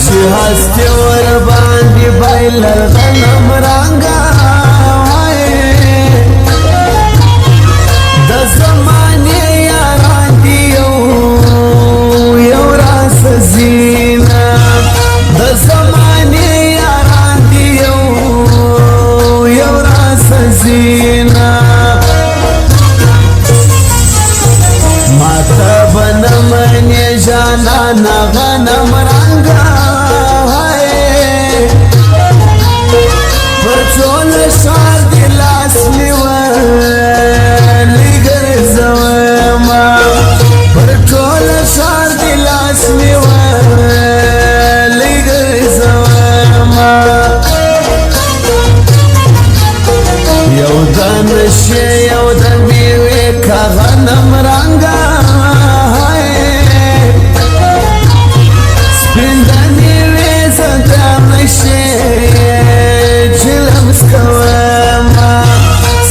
چې هستی ور باندې بایلر غنم رنګا د زمانې یاران دي یو راس زینا د زمانې یاران دي یو راس زینا ماته بنمنې جانانا غنم رنګا پر ټول ښار دې لاس نیولی ګرځومه پر ټول ښار دې لاس نیولی ګرځومه یو د نشې یو د میوې که غنم رنګا سپین د میوې زه د نشې چلمس کومه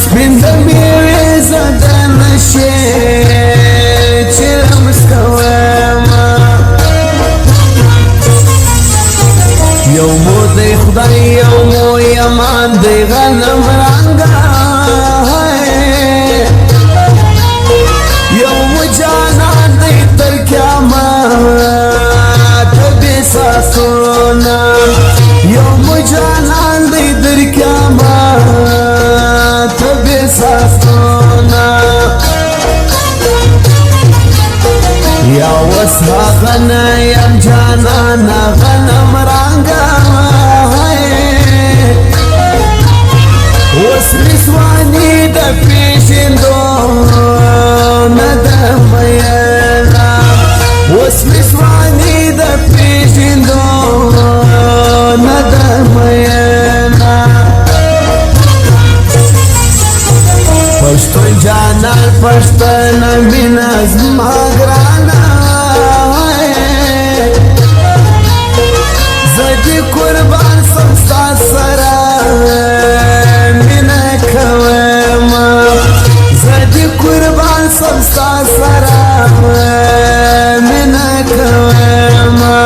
سپین د میوې زه د نشې چلمس کومه یو مو دی خدای یو مو یمان دی غنم رنګا یو مو جانان دی تر قیامت بې ساسونه یو مو جانان دی در قیامت بې ساسونه یا اوس هغه نه یم جانانه غنم رنګا اوس نسواني د پېژندو نه ده میینه اوس نسواني د پېژندو نه ده میینه پښتون جانان پښتنه مینه زما ګرانه زه دې قربان سم ستا سره مینه کومه زه دې قربان سم ستا سره مینه کومه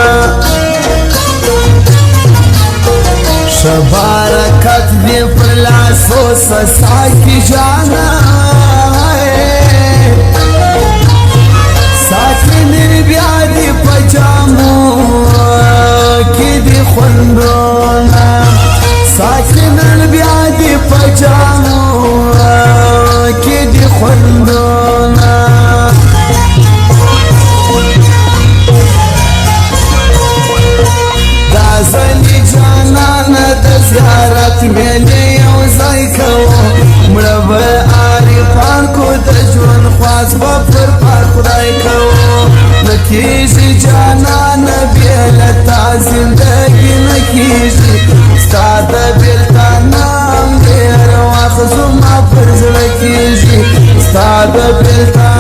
ښه برکت دې پر لاسو سسا کې جانه ساتنې بیا دې په جامو کې دې خوندونه ساتنې بیا دې په جامو کې دې خوندونه دا ځلې جانانه د زیارت میلې یو ځای کوو مړه به عارفان کو د ژوند خواست به پر پاک خدای کوو نه کېږي جانانه بې له تا زندګي نه کېږي ستا د بېلتان نام ډېر وخت زما پر زړه کېږي ستا د بېلتان